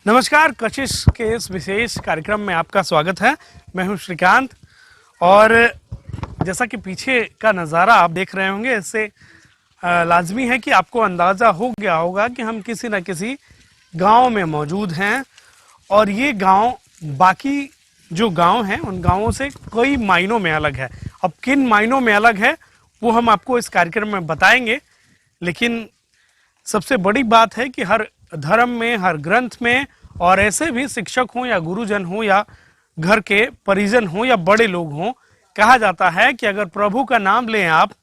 नमस्कार, कशिश के इस विशेष कार्यक्रम में आपका स्वागत है। मैं हूं श्रीकांत और जैसा कि पीछे का नज़ारा आप देख रहे होंगे, इससे लाजमी है कि आपको अंदाज़ा हो गया होगा कि हम किसी न किसी गांव में मौजूद हैं और ये गांव बाकी जो गांव हैं उन गांवों से कई मायनों में अलग है। अब किन मायनों में अलग है वो हम आपको इस कार्यक्रम में बताएंगे, लेकिन सबसे बड़ी बात है कि हर धर्म में, हर ग्रंथ में और ऐसे भी शिक्षक हों या गुरुजन हों या घर के परिजन हों या बड़े लोग हों, कहा जाता है कि अगर प्रभु का नाम लें आप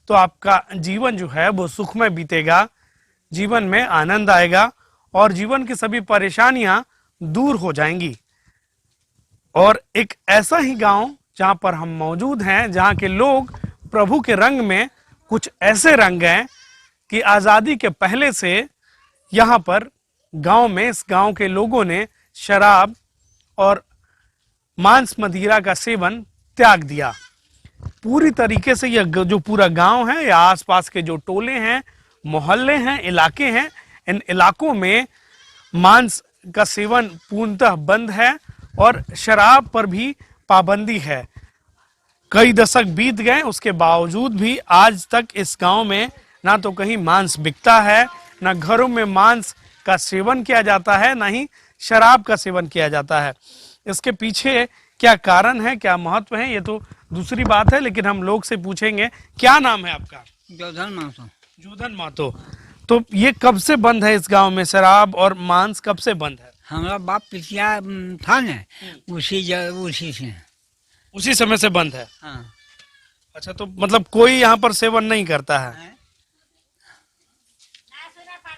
तो आपका जीवन जो है वो सुखमय बीतेगा, जीवन में आनंद आएगा और जीवन की सभी परेशानियां दूर हो जाएंगी। और एक ऐसा ही गांव जहां पर हम मौजूद हैं, जहां के लोग प्रभु के रंग में कुछ ऐसे रंग हैं कि आज़ादी के पहले से यहाँ पर गांव में, इस गांव के लोगों ने शराब और मांस मदिरा का सेवन त्याग दिया। पूरी तरीके से यह जो पूरा गांव है या आसपास के जो टोले हैं, मोहल्ले हैं, इलाके हैं, इन इलाकों में मांस का सेवन पूर्णतः बंद है और शराब पर भी पाबंदी है। कई दशक बीत गए, उसके बावजूद भी आज तक इस गांव में ना तो कहीं मांस बिकता है, ना घरों में मांस का सेवन किया जाता है, ना ही शराब का सेवन किया जाता है। इसके पीछे क्या कारण है, क्या महत्व है, ये तो दूसरी बात है, लेकिन हम लोग से पूछेंगे। क्या नाम है आपका? जोधन मातो। जोधन मातो। तो ये कब से बंद है इस गांव में, शराब और मांस कब से बंद है? हमारा बाप पिछला था न, उसी से, उसी समय से बंद है। हाँ। अच्छा, तो मतलब कोई यहाँ पर सेवन नहीं करता है?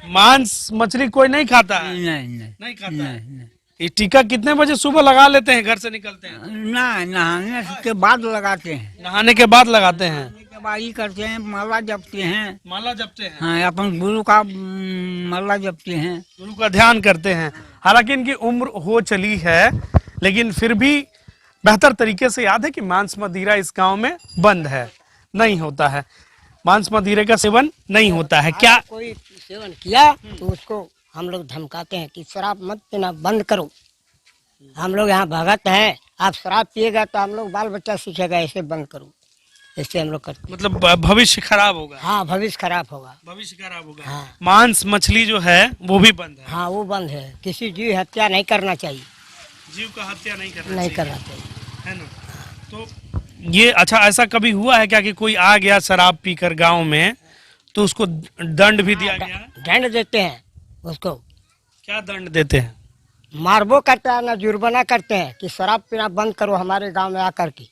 मांस मछली कोई नहीं खाता है? नहीं खाता है। ये टीका कितने बजे सुबह लगा लेते हैं, घर से निकलते हैं? ना, नहाने के बाद लगाते हैं। नहाने के बाद लगाते हैं? के बाद ही करते हैं, माला जपते हैं। माला जपते हैं? हाँ, अपन गुरु का माला जपते हैं, गुरु का ध्यान करते हैं। हालांकि इनकी उम्र हो चली है, लेकिन फिर भी बेहतर तरीके से याद है कि मांस मदिरा इस गांव में बंद है, नहीं होता है। मांस मदिरे का सेवन नहीं होता है। क्या कोई सेवन किया तो उसको हम लोग धमकाते हैं कि शराब मत पीना, बंद करो। हम लोग यहाँ भगत हैं, आप शराब पिएगा तो हम लोग बाल बच्चा सीखेगा, ऐसे बंद करो, ऐसे हम लोग करते। मतलब भविष्य खराब होगा? हाँ, भविष्य खराब होगा। भविष्य खराब होगा। हाँ। मांस मछली जो है वो भी बंद है? हाँ, वो बंद है। किसी जीव हत्या नहीं करना चाहिए, जीव का हत्या नहीं करना चाहिए, है ना? तो ये अच्छा, ऐसा कभी हुआ है क्या कि कोई आ गया शराब पीकर गांव में तो उसको दंड भी दिया गया? दंड देते हैं उसको। क्या दंड देते हैं? मारबो करते हैं ना, जुर्माना करते हैं कि शराब पीना बंद करो हमारे गांव में आकर के।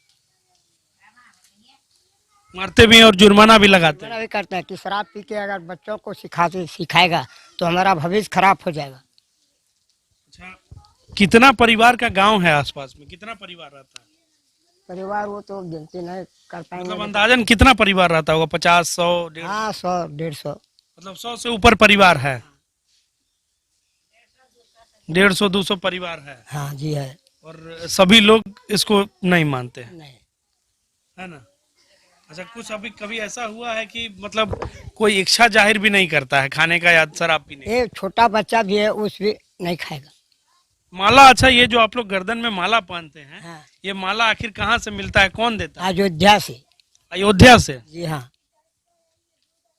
मारते भी हैं और जुर्माना भी लगाते हैं? भी करते हैं कि शराब पी के अगर बच्चों को सिखाएगा तो हमारा भविष्य खराब हो जाएगा। अच्छा, कितना परिवार का गांव है आसपास में, कितना परिवार रहता है? परिवार वो तो गिनती नहीं कर पाएंगे। मतलब अंदाजन कितना परिवार रहता होगा? 50, 100, 150? हाँ, 100, 150। मतलब 100 से ऊपर परिवार है? 150, 200 परिवार है? हाँ जी है। और सभी लोग इसको नहीं मानते हैं? नहीं, है ना? अच्छा, कुछ अभी कभी ऐसा हुआ है कि मतलब कोई इच्छा जाहिर भी नहीं करता है खाने का या शराब पीने का? एक छोटा बच्चा भी है, उस भी नहीं खाएगा। माला, अच्छा, ये जो आप लोग गर्दन में माला पहनते हैं, हाँ। ये माला आखिर कहाँ से मिलता है, कौन देता है? अयोध्या से। अयोध्या से? जी हाँ।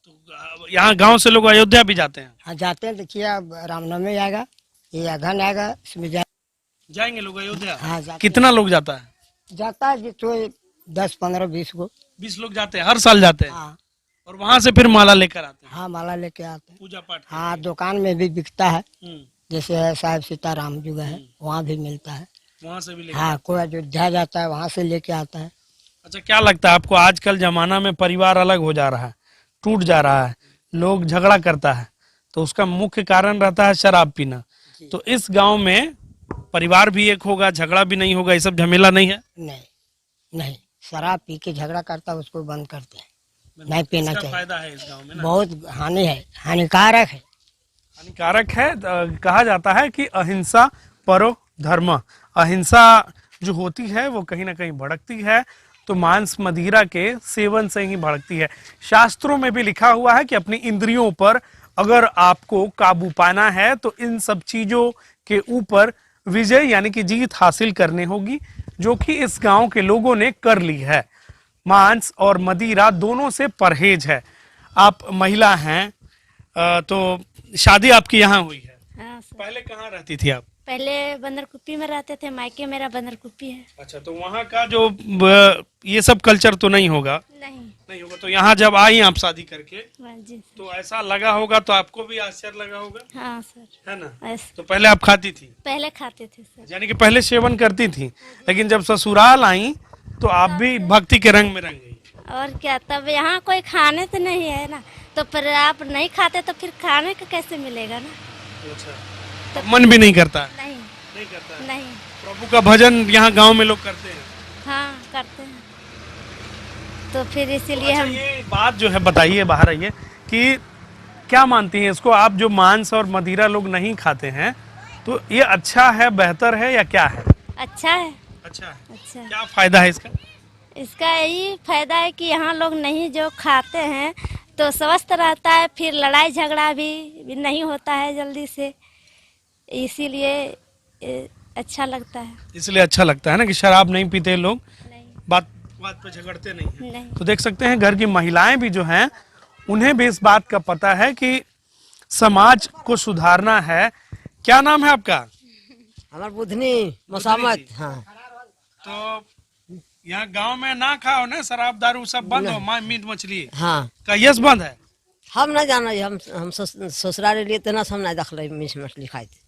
तो यहाँ गांव से लोग अयोध्या भी जाते हैं? हाँ, जाते हैं। देखिए अब रामनवमी आएगा, ये अगहन आएगा, इसमें जाएंगे लोग अयोध्या? हाँ, कितना लोग जाता है? जाता है जो 10, 15, 20 को। 20 लोग जाते हैं, हर साल जाते हैं? हाँ। और वहां से फिर माला लेकर आते हैं? हाँ, माला लेके आते हैं, पूजा पाठ? हाँ। दुकान में भी बिकता है, हम्म। जैसे है साहिब सीताराम जो है, वहाँ भी मिलता है। वहां से भी लेकर? हाँ, कोई अयोध्या जाता है, वहाँ से लेके आता है। अच्छा, क्या लगता है आपको, आजकल जमाना में परिवार अलग हो जा रहा है, टूट जा रहा है, लोग झगड़ा करता है, तो उसका मुख्य कारण रहता है शराब पीना। तो इस गांव में परिवार भी एक होगा, झगड़ा भी नहीं होगा, ये सब झमेला नहीं है? नहीं, नहीं, शराब पी के झगड़ा करता है उसको बंद करते हैं, नहीं पीना चाहिए। फायदा है इस गांव में ना? बहुत हानि है, हानिकारक है। हानिकारक है। कहा जाता है कि अहिंसा परो धर्म। अहिंसा जो होती है वो कहीं ना कहीं भड़कती है, तो मांस मदिरा के सेवन से ही भड़कती है। शास्त्रों में भी लिखा हुआ है कि अपनी इंद्रियों पर अगर आपको काबू पाना है तो इन सब चीजों के ऊपर विजय यानी कि जीत हासिल करनी होगी, जो कि इस गांव के लोगों ने कर ली है। मांस और मदिरा दोनों से परहेज है। आप महिला हैं, तो शादी आपकी यहाँ हुई है। हाँ सर। पहले कहाँ रहती थी आप? पहले बंदरकुप्पी में रहते थे, मायके मेरा बंदरकुप्पी है। अच्छा, तो वहाँ का जो ये सब कल्चर तो नहीं होगा? नहीं होगा। तो यहाँ जब आई आप शादी करके, हाँ जी सर। तो ऐसा लगा होगा, तो आपको भी आश्चर्य लगा होगा, हाँ सर। है ना? ऐसे तो पहले आप खाती थी, पहले खाते थे सर। यानी कि पहले सेवन करती थी, लेकिन जब ससुराल आई तो आप भी भक्ति के रंग में रंग गई। और क्या, तब यहाँ कोई खाने तो नहीं है ना, तो फिर आप नहीं खाते तो फिर खाने का कैसे मिलेगा ना। अच्छा, तो मन भी नहीं करता है? नहीं करता है। नहीं। प्रभु का भजन यहाँ गांव में लोग करते हैं? हाँ करते हैं, तो फिर इसीलिए अच्छा, हम ये बात जो है बताइए, बाहर आइए, कि क्या मानती हैं इसको आप, जो मांस और मदिरा लोग नहीं खाते हैं, तो ये अच्छा है, बेहतर है, या क्या है? अच्छा है। अच्छा है। अच्छा, क्या फायदा है इसका? इसका यही फायदा है कि यहाँ लोग नहीं जो खाते हैं तो स्वस्थ रहता है, फिर लड़ाई झगड़ा भी नहीं होता है जल्दी से, इसीलिए अच्छा लगता है। इसलिए अच्छा लगता है ना कि शराब नहीं पीते लोग, नहीं बात बात पे झगड़ते नहीं हैं। नहीं। तो देख सकते हैं घर की महिलाएं भी जो हैं, उन्हें भी इस बात का पता है कि समाज को सुधारना है। क्या नाम है आपका? हमार बुधनी मसामत। हाँ, तो यहाँ गांव में ना खाओ ना, शराब दारू सब बंद हो, मीट मछली हाँ, का यस बंद है? हम नहीं जाना, हम ससुराल लिए तेना हम नहीं दखल मीट मछली खाए थे।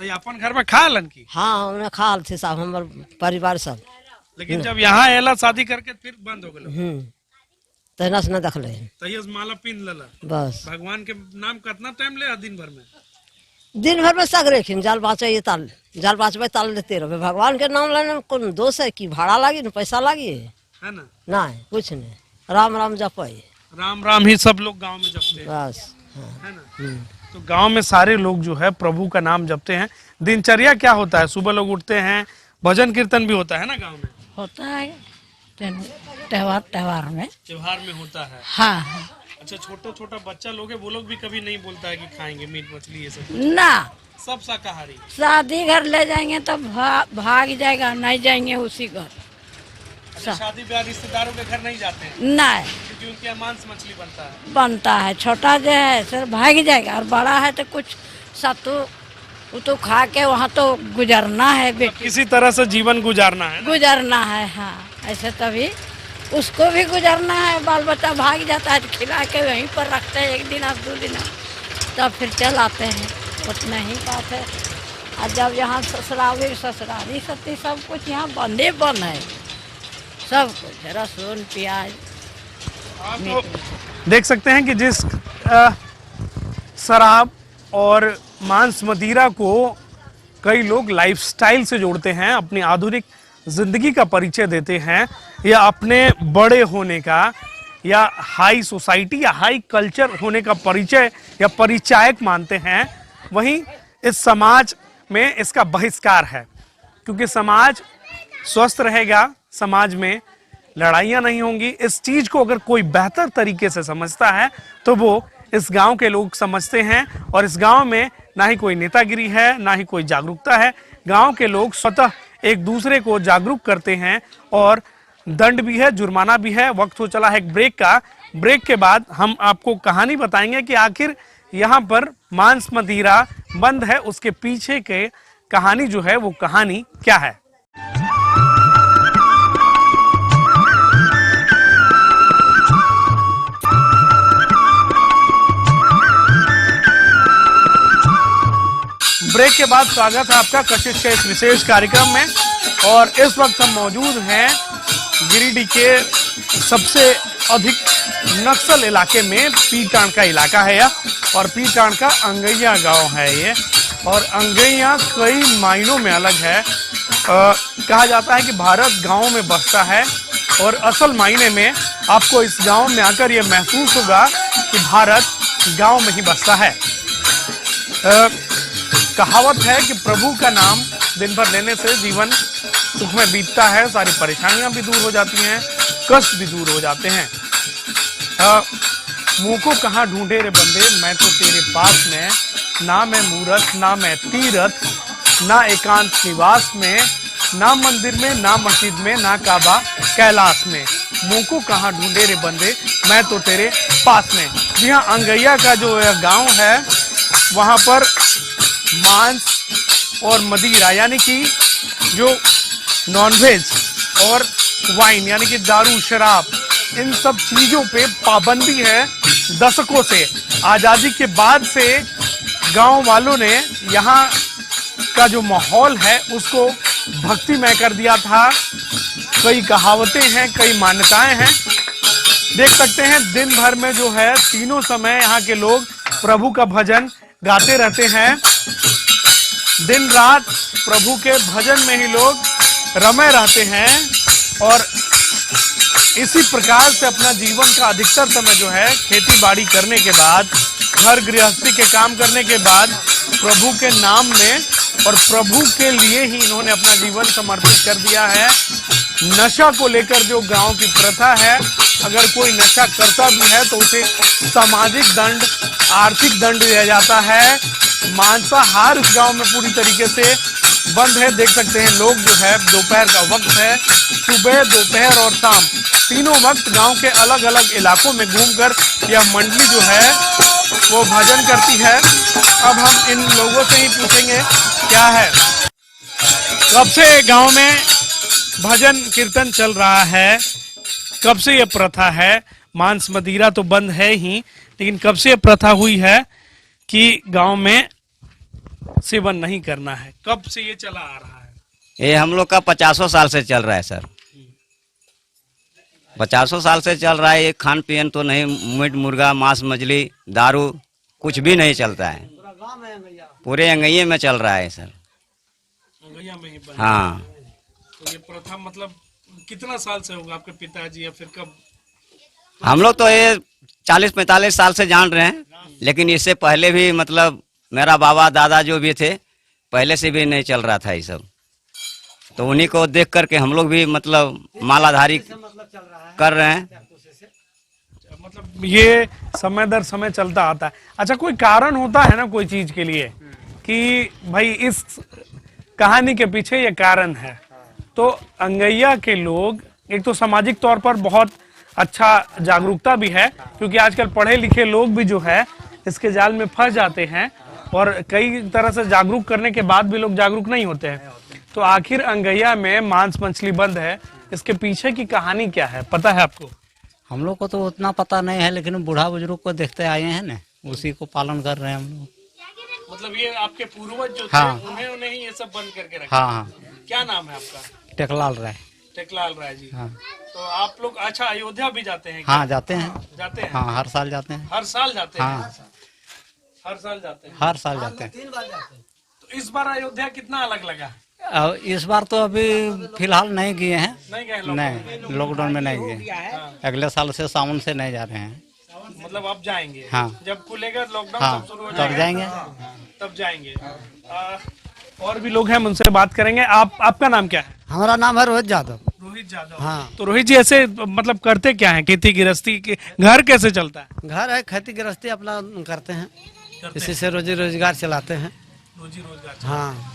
तो ये अपन घर में खा लन की, हाँ, हमने खाल थे साहब, हमार परिवार सब। लेकिन जब यहाँ एला शादी करके फिर बंद हो गए, तेना से नहीं दखल तो यस माला पीन लला। बस भगवान के नाम कितना टाइम ले दिन भर में? दिन भर में सग रेखिन जाल बाँचे ताल, जाल बाँचबे ताल देते रहे। भगवान के नाम लेने में कौन दोष है कि भाड़ा लागी न पैसा लागी है ना? नहीं, कुछ नहीं, राम राम जपे, राम राम ही सब लोग गांव में जपते हैं, बस। हाँ, है ना? तो गांव में सारे लोग जो है प्रभु का नाम जपते हैं। दिनचर्या क्या होता है? सुबह लोग उठते हैं, भजन कीर्तन भी होता है ना गांव में? होता है त्योहार में। त्योहार में होता है। हाँ अच्छा, छोटा छोटा बच्चा लोग है, वो लोग भी कभी नहीं बोलता है कि खाएंगे मीट मछली ये सब? ना, सब शाकाहारी? शादी घर ले जाएंगे तो भाग जाएगा, नहीं जाएंगे उसी घर। अच्छा, शादी ब्याह रिश्तेदारों के घर नहीं जाते हैं नहीं क्योंकि उनके यहाँ मांस मछली बनता है। छोटा जो है सर भाग जाएगा, और बड़ा है तो कुछ सब तो वो तो खा के वहाँ तो गुजरना है बेटी, किसी तरह से जीवन गुजारना है ना? गुजरना है। हाँ, ऐसे तभी उसको भी गुजरना है। बाल बच्चा भाग जाता है तो खिला के वहीं पर रखते हैं, एक दिन अब 2 दिन तब फिर चल आते हैं, उतना ही बात है। और जब यहाँ ससुराली सती सब कुछ यहाँ बंदे बंद है, सब कुछ लहसुन प्याज। तो देख सकते हैं कि जिस शराब और मांस मदिरा को कई लोग लाइफस्टाइल से जोड़ते हैं, अपनी आधुनिक जिंदगी का परिचय देते हैं, या अपने बड़े होने का, या हाई सोसाइटी या हाई कल्चर होने का परिचय या परिचायक मानते हैं, वहीं इस समाज में इसका बहिष्कार है। क्योंकि समाज स्वस्थ रहेगा, समाज में लड़ाइयाँ नहीं होंगी। इस चीज को अगर कोई बेहतर तरीके से समझता है तो वो इस गांव के लोग समझते हैं। और इस गांव में ना ही कोई नेतागिरी है, ना ही कोई जागरूकता है। गांव के लोग स्वतः एक दूसरे को जागरूक करते हैं, और दंड भी है, जुर्माना भी है। वक्त हो चला है एक ब्रेक का। ब्रेक के बाद हम आपको कहानी बताएंगे कि आखिर यहाँ पर मांस मदिरा बंद है, उसके पीछे के कहानी जो है वो कहानी क्या है। ब्रेक के बाद स्वागत है आपका कशिश के इस विशेष कार्यक्रम में। और इस वक्त हम मौजूद हैं गिरिडीह के सबसे अधिक नक्सल इलाके में। पीटाण का इलाका है यह, और पीटाण का अंगैया गांव है ये। और अंगैया कई मायनों में अलग है। कहा जाता है कि भारत गांव में बसता है, और असल मायने में आपको इस गांव में आकर यह महसूस होगा कि भारत गांव में ही बसता है। कहावत है कि प्रभु का नाम दिन भर लेने से जीवन सुख में बीतता है, सारी परेशानियां भी दूर हो जाती हैं, कष्ट भी दूर हो जाते हैं। मुंह को कहाँ ढूंढे रे बंदे, मैं तो तेरे पास में, ना मैं मूरत ना मैं तीरथ, ना एकांत निवास में, ना मंदिर में, ना मस्जिद में, ना काबा कैलाश में। मुंह को कहाँ ढूंढे रे बंदे, मैं तो तेरे पास में। जी हाँ, अंगैया का जो गांव है वहां पर मांस और मदिरा यानी कि जो नॉनवेज और वाइन यानी कि दारू शराब, इन सब चीजों पे पाबंदी है दशकों से। आजादी के बाद से गांव वालों ने यहाँ का जो माहौल है उसको भक्तिमय कर दिया था। कई कहावतें हैं, कई मान्यताएं हैं। देख सकते हैं दिन भर में जो है तीनों समय यहाँ के लोग प्रभु का भजन गाते रहते हैं। दिन रात प्रभु के भजन में ही लोग रमे रहते हैं और इसी प्रकार से अपना जीवन का अधिकतर समय जो है खेती बाड़ी करने के बाद, घर गृहस्थी के काम करने के बाद प्रभु के नाम में और प्रभु के लिए ही इन्होंने अपना जीवन समर्पित कर दिया है। नशा को लेकर जो गांव की प्रथा है, अगर कोई नशा करता भी है तो उसे सामाजिक दंड, आर्थिक दंड दिया जाता है। मांसाहार इस गांव में पूरी तरीके से बंद है। देख सकते हैं लोग जो है, दोपहर का वक्त है, सुबह दोपहर और शाम तीनों वक्त गांव के अलग अलग इलाकों में घूमकर यह मंडली जो है वो भजन करती है। अब हम इन लोगों से ही पूछेंगे क्या है, कब से गांव में भजन कीर्तन चल रहा है, कब से ये प्रथा है। मांस मदिरा तो बंद है ही, लेकिन कब से ये प्रथा हुई है कि गांव में सेवन नहीं करना है, कब से ये चला आ रहा है? ये हम लोग का 50 साल से चल रहा है सर। 50 साल से चल रहा है। ये खान पीन तो नहीं, मीट मुर्गा मांस मछली दारू कुछ भी नहीं चलता है। पूरे अंगैये में चल रहा है सर। अंगैया में ही बंद। हाँ। तो ये प्रथा मतलब कितना साल से होगा आपके पिताजी या फिर कब? हम लोग तो ये 40-45 साल से जान रहे हैं, लेकिन इससे पहले भी मतलब मेरा बाबा दादा जो भी थे पहले से भी नहीं चल रहा था ये सब। तो उन्हीं को देख करके हम लोग भी मतलब मालाधारी कर रहे हैं। मतलब ये समय दर समय चलता आता है। अच्छा, कोई कारण होता है ना कोई चीज के लिए कि भाई इस कहानी के पीछे ये कारण है। तो अंगैया के लोग एक तो सामाजिक तौर पर बहुत अच्छा जागरूकता भी है, क्योंकि आजकल पढ़े लिखे लोग भी जो है इसके जाल में फंस जाते हैं और कई तरह से जागरूक करने के बाद भी लोग जागरूक नहीं होते हैं। तो आखिर अंगैया में मांस मछली बंद है, इसके पीछे की कहानी क्या है, पता है आपको? हम लोग को तो उतना पता नहीं है, लेकिन बूढ़ा बुजुर्ग को देखते आए हैं ना, उसी को पालन कर रहे हैं हम लोग। मतलब ये आपके पूर्वज जो हाँ। थे उन्हें ही ये सब बंद करके रखा। हाँ हाँ। क्या नाम है आपका? टेकलाल राय। टेकलाल राय जी। हाँ। तो आप लोग अच्छा अयोध्या भी जाते हैं? हाँ जाते हैं। जाते हैं? हाँ हर साल जाते हैं। हर साल जाते हैं? हाँ हर साल जाते हैं? हर साल जाते हैं। तो इस बार अयोध्या कितना अलग लगा? इस बार तो अभी फिलहाल नहीं गए हैं। नहीं गए लोग? नहीं, लॉकडाउन में नहीं गए। अगले साल से सावन से नहीं जा रहे हैं। मतलब आप जाएंगे? हाँ। जब खुलेगा लॉकडाउन हाँ, तब शुरू हो तब जाएगा? जाएंगे। तब जाएंगे। और भी लोग हैं, उनसे बात करेंगे। आपका नाम क्या है? हमारा नाम है रोहित यादव। रोहित यादव। हाँ। तो रोहित जी ऐसे मतलब करते क्या है, खेती गृहस्थी के घर कैसे चलता है? घर है, खेती गृहस्थी अपना करते हैं, इसी से रोजी रोजगार चलाते हैं। रोजी रोजगार। हाँ।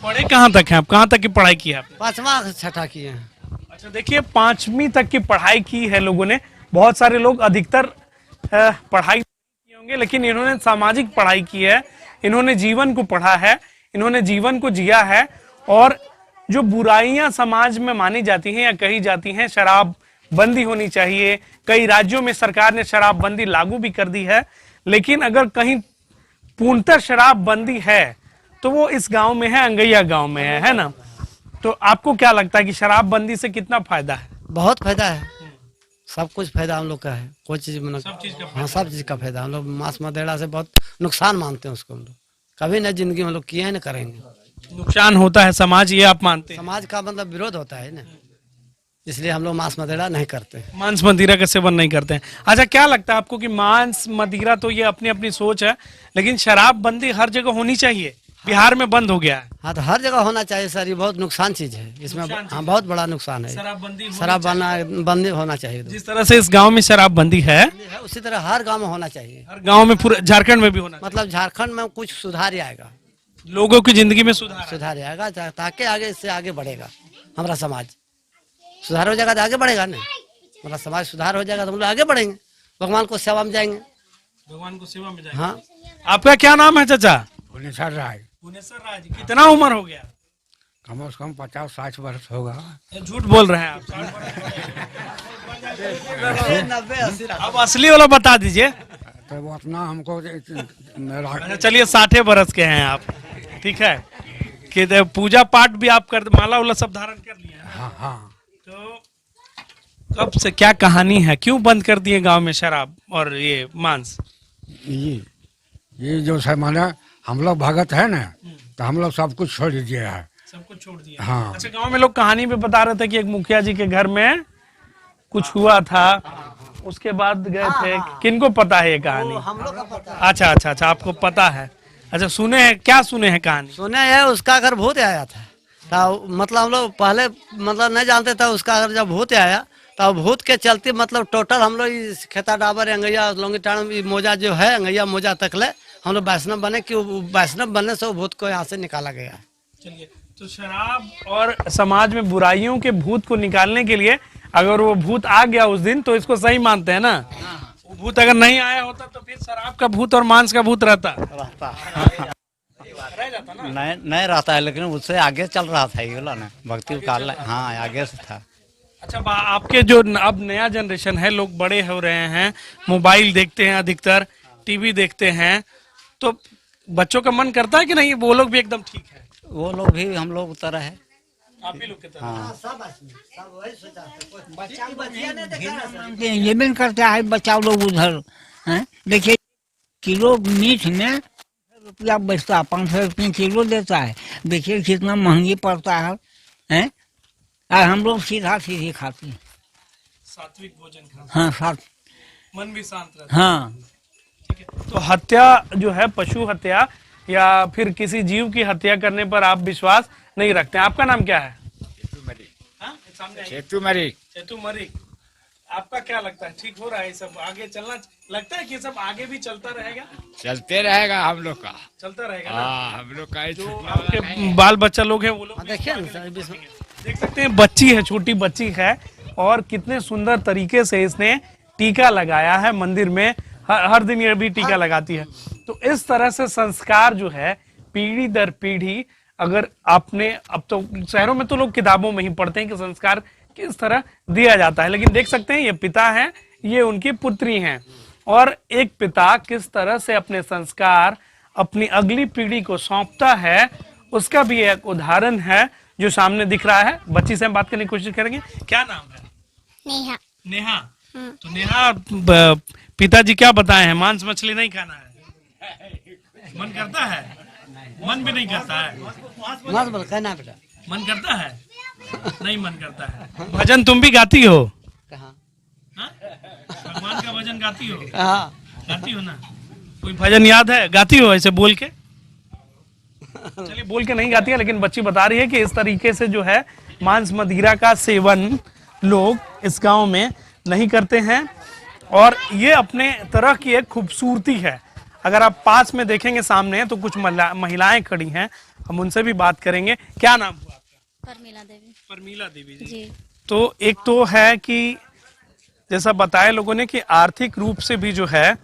पढ़े कहाँ तक हैं आप, कहाँ तक की पढ़ाई की है आपने? 5वां छठा किए हैं। अच्छा, देखिए 5वीं तक की पढ़ाई की है लोगों ने। बहुत सारे लोग अधिकतर पढ़ाई किए होंगे, लेकिन इन्होंने सामाजिक पढ़ाई की है, इन्होंने जीवन को पढ़ा है, इन्होंने जीवन को जिया है। और जो बुराइयां समाज में मानी जाती हैं या कही जाती हैं, शराब बंदी होनी चाहिए, कई राज्यों में सरकार ने शराब बंदी लागू भी कर दी है, लेकिन अगर कहीं पूर्णतः शराब बंदी है तो वो इस गांव में है, अंगैया गांव में है ना? तो आपको क्या लगता है कि शराब बंदी से कितना फायदा है? बहुत फायदा है, सब कुछ फायदा हम लोग का है। कोई चीज में सब चीज का हाँ, सब चीज का फायदा। हम लोग मांस मदिरा से बहुत नुकसान मानते हैं उसको। हम लोग कभी न जिंदगी में हम लोग किए हैं, न करेंगे। नुकसान होता है समाज, ये आप मानते हैं? समाज का मतलब विरोध होता है ना, इसलिए हम लोग मांस मदिरा नहीं करते। मांस मदिरा का सेवन नहीं करते हैं। अच्छा, क्या लगता है आपको कि मांस मदिरा तो ये अपनी अपनी सोच है, लेकिन शराब बंदी हर जगह होनी चाहिए? बिहार में बंद हो गया है। हाँ, तो हर जगह होना चाहिए सर, ये बहुत नुकसान चीज है इसमें। हाँ, बहुत बड़ा नुकसान है। शराब बंदी होना चाहिए। जिस तरह से इस गांव में शराब बंदी है, उसी तरह हर गांव में होना चाहिए। हर गांव में, पूरे झारखंड में भी होना मतलब झारखंड में कुछ सुधार ही आएगा। लोगों की जिंदगी में सुधार आए। सुधार आएगा ताकि आगे इससे आगे बढ़ेगा हमारा समाज। सुधार हो जाएगा तो आगे बढ़ेगा ना, हमारा समाज सुधार हो जाएगा तो हम लोग आगे बढ़ेंगे, भगवान को सेवा में जाएंगे। भगवान को सेवा में जाए। हाँ। आपका क्या नाम है चाचा? भुवनेश्वर राय। भुवनेश्वर राज। कितना उम्र हो गया? कम से कम 50-60 वर्ष होगा। झूठ बोल रहे हैं आप। अब असली वाला बता दीजिए। तो वो अपना हमको अच्छा, चलिए 60 बरस के हैं आप, ठीक है। कि पूजा पाठ भी आप कर, माला वाला सब धारण कर लिए हैं? हाँ हाँ। तो कब से क्या कहानी है, क्यों बंद कर दिए गांव में शराब और ये मांस? ये जो है माने हम लोग भगत है ना, तो हम लोग सब कुछ छोड़ दिए है। सब कुछ छोड़ दिया। हाँ। अच्छा, गांव में लोग कहानी भी बता रहे थे कि एक मुखिया जी के घर में कुछ हुआ था, उसके बाद गए थे। किनको पता है ये कहानी? हम लोग का पता अच्छा अच्छा अच्छा, आपको पता है। अच्छा, सुने हैं, क्या सुने हैं कहानी? सुने है उसका घर भूत आया था। तो मतलब हम लोग पहले मतलब नहीं जानते थे उसका घर, जब भूत आया तो भूत के चलते मतलब टोटल हम लोग इस खेता डाबर अंगैया लोंगी टाण मोजा जो है अंगैया मोजा तक ले हम लोग वैष्णव बने कि वैष्णव बनने से वो भूत को यहाँ से निकाला गया। चलिए, तो शराब और समाज में बुराइयों के भूत को निकालने के लिए अगर वो भूत आ गया उस दिन तो इसको सही मानते हैं ना? वो भूत अगर नहीं आया होता तो फिर शराब का भूत और मांस का भूत रहता। रह जाता ना? नहीं रहता है, लेकिन उससे आगे चल रहा था ये वाला ना, भक्ति काल। हाँ, आगे से था। अच्छा, आपके जो अब नया जनरेशन है, लोग बड़े हो रहे हैं, मोबाइल देखते हैं, अधिकतर टीवी देखते हैं, तो बच्चों का मन करता है कि नहीं वो लोग भी एकदम ठीक है? वो लोग भी हम लोग तरह है। आप ही लोग की तरह। हाँ। ये भी करता है बचाओ लोग उधर हैं। देखिए किलो मीट में रुपया बचता है, 500 रुपये किलो देता है। देखिए कितना महंगी पड़ता है हैं? और हम लोग सीधा सीधी खाते हैं। सात्विक भोजन खाना। हाँ साथ मन भी शांत रहता है। हाँ। ठीक है। तो हत्या जो है, पशु हत्या या फिर किसी जीव की हत्या करने पर आप विश्वास नहीं रखते हैं। आपका नाम क्या है? हाँ? सामने आइए। चेतु मरिक। आपका क्या लगता है, ठीक हो रहा है ये सब? आगे चलना लगता है कि ये सब आगे भी चलता रहेगा? चलते रहेगा हम लोग का। चलता रहेगा ना? हम लोग का जो आपके बाल बच्चा लोग हैं वो लोग देखिए देख सकते हैं। बच्ची है, छोटी बच्ची है, और कितने सुंदर तरीके से इसने टीका लगाया है मंदिर में। हर दिन ये भी टीका लगाती है। तो इस तरह से संस्कार जो है पीढ़ी दर पीढ़ी, अगर आपने, अब तो शहरों में तो लोग किताबों में ही पढ़ते हैं कि संस्कार किस तरह दिया जाता है, लेकिन देख सकते हैं ये पिता हैं, ये उनकी पुत्री हैं, और एक पिता किस तरह से अपने संस्कार अपनी अगली पीढ़ी को सौंपता है, उसका भी एक उदाहरण है जो सामने दिख रहा है। बच्ची से हम बात करने की कोशिश करेंगे। क्या नाम है? नेहा। नेहा। तो नेहा, पिताजी क्या बताए हैं? मांस मछली नहीं खाना है। मन करता है? मन भी नहीं करता है? कहना बेटा मन करता है? नहीं मन करता है। भजन तुम भी गाती हो? कहाँ? हाँ? भगवान का भजन गाती हो? हाँ। गाती हो ना? कोई भजन याद है? गाती हो ऐसे बोल के? चलिए, बोल के नहीं गाती है, लेकिन बच्ची बता रही है कि इस तरीके से जो है मांस मदिरा का सेवन लोग इस गांव में नहीं करते हैं, और ये अपने तरह की एक खूबसूरती है। अगर आप पास में देखेंगे सामने तो कुछ महिलाएं खड़ी हैं, हम उनसे भी बात करेंगे। क्या नाम हुआ आपका? परमीला देवी। परमीला देवी जी। जी। तो एक तो है कि जैसा बताया लोगों ने कि आर्थिक रूप से भी जो है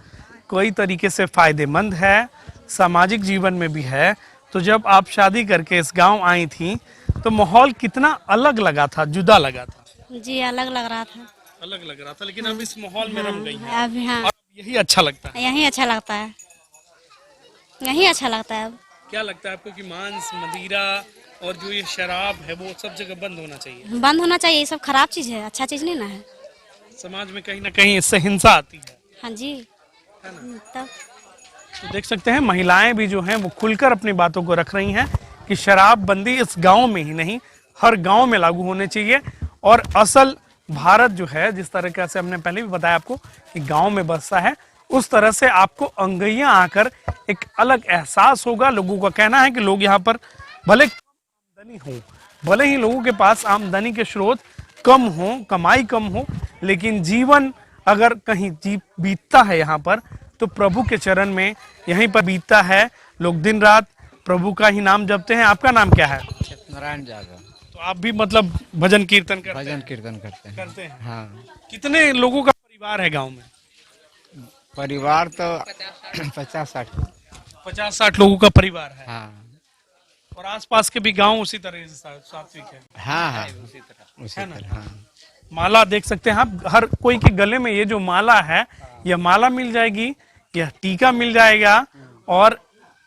कोई तरीके से फायदेमंद है, सामाजिक जीवन में भी है। तो जब आप शादी करके इस गांव आई थी तो माहौल कितना अलग लगा था, जुदा लगा था? जी, अलग लग रहा था। अलग लग रहा था, लेकिन अब इस माहौल में रम गई हैं। अब हाँ, और यही अच्छा लगता है। यही अच्छा लगता है, यही अच्छा लगता है। अब क्या लगता है आपको कि मांस मदिरा और जो ये शराब है वो सब जगह बंद होना चाहिए? बंद होना चाहिए, ये सब खराब चीज है, अच्छा चीज नहीं ना है। समाज में कहीं ना कहीं इससे हिंसा आती है। हाँ जी। है ना? तब तो देख सकते हैं महिलाएं भी जो हैं वो खुलकर अपनी बातों को रख रही हैं कि शराबबंदी इस गांव में ही नहीं, हर गांव में लागू होने चाहिए। और असल भारत जो है, जिस तरह से हमने पहले भी बताया आपको कि गांव में बसता है, उस तरह से आपको अंगैया आकर एक अलग एहसास होगा। लोगों का कहना है कि लोग यहाँ पर भले आमदनी हो, भले ही लोगों के पास आमदनी के स्रोत कम हो, कमाई कम हो, लेकिन जीवन अगर कहीं बीतता है यहाँ पर तो प्रभु के चरण में यहीं पर बीतता है। लोग दिन रात प्रभु का ही नाम जपते हैं। आपका नाम क्या है? नारायण यादव। तो आप भी मतलब भजन कीर्तन करते भजन हैं? कीर्तन करते हैं। करते हैं। हाँ, कितने लोगों का परिवार है गांव में? परिवार तो 50-60। 50-60 लोगों का परिवार है। हाँ और आसपास के भी गांव उसी तरह से सात्विक है। हाँ हाँ, उसी है ना? तरह। हाँ, माला देख सकते हैं आप, हर कोई के गले में ये जो माला है, यह माला मिल जाएगी, यह टीका मिल जाएगा, और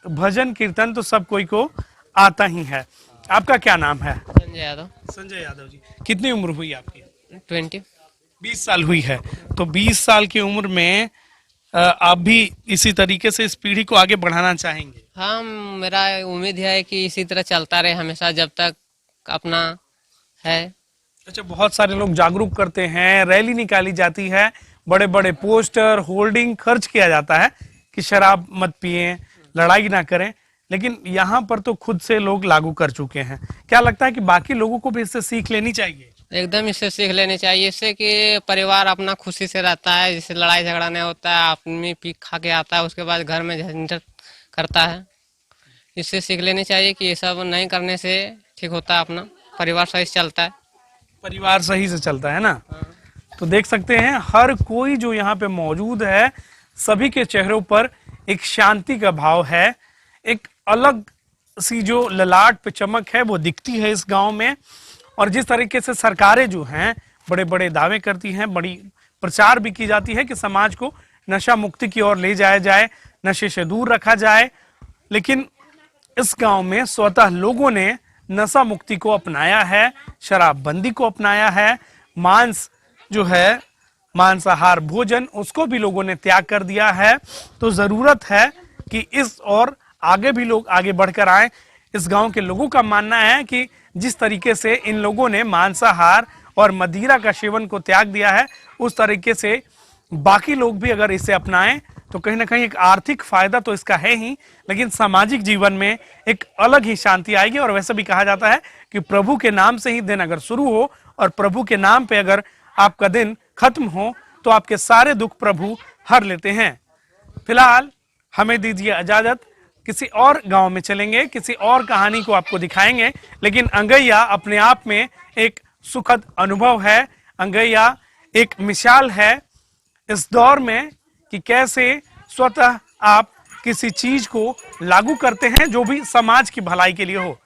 भजन कीर्तन तो सब कोई को आता ही है। आपका क्या नाम है? संजय यादव। संजय यादव जी। कितनी उम्र हुई आपकी? 20। 20 साल हुई है। तो 20 साल की उम्र में आप भी इसी तरीके से इस पीढ़ी को आगे बढ़ाना चाहेंगे? हाँ, मेरा उम्मीद है कि इसी तरह चलता रहे हमेशा, जब तक अपना है। अच्छा, बहुत सारे लोग जागरूक करते हैं, रैली निकाली जाती है, बड़े बड़े पोस्टर होर्डिंग खर्च किया जाता है कि शराब मत पिए, लड़ाई ना करें, लेकिन यहाँ पर तो खुद से लोग लागू कर चुके हैं। क्या लगता है कि बाकी लोगों को भी इससे सीख लेनी चाहिए? एकदम इससे सीख लेनी चाहिए, इससे कि परिवार अपना खुशी से रहता है, जिससे लड़ाई झगड़ा नहीं होता है। आदमी पी खा के आता है, उसके बाद घर में झंझट करता है। इससे सीख लेनी चाहिए कि ये सब नहीं करने से ठीक होता है, अपना परिवार सही से चलता है। परिवार सही से चलता है ना? तो देख सकते हैं हर कोई जो यहाँ पे मौजूद है, सभी के चेहरों पर एक शांति का भाव है, एक अलग सी जो ललाट पे चमक है वो दिखती है इस गांव में। और जिस तरीके से सरकारें जो हैं बड़े बड़े दावे करती हैं, बड़ी प्रचार भी की जाती है कि समाज को नशा मुक्ति की ओर ले जाया जाए, नशे से दूर रखा जाए, लेकिन इस गांव में स्वतः लोगों ने नशा मुक्ति को अपनाया है, शराबबंदी को अपनाया है, मांस जो है मांसाहार भोजन उसको भी लोगों ने त्याग कर दिया है। तो जरूरत है कि इस और आगे भी लोग आगे बढ़कर आए। इस गांव के लोगों का मानना है कि जिस तरीके से इन लोगों ने मांसाहार और मदिरा का सेवन को त्याग दिया है, उस तरीके से बाकी लोग भी अगर इसे अपनाएं तो कहीं ना कहीं एक आर्थिक फायदा तो इसका है ही, लेकिन सामाजिक जीवन में एक अलग ही शांति आएगी। और वैसे भी कहा जाता है कि प्रभु के नाम से ही दिन अगर शुरू हो और प्रभु के नाम पे अगर आपका दिन खत्म हो तो आपके सारे दुख प्रभु हर लेते हैं। फिलहाल हमें दीजिए इजाजत, किसी और गांव में चलेंगे, किसी और कहानी को आपको दिखाएंगे। लेकिन अंगैया अपने आप में एक सुखद अनुभव है, अंगैया एक मिसाल है इस दौर में कि कैसे स्वतः आप किसी चीज को लागू करते हैं जो भी समाज की भलाई के लिए हो।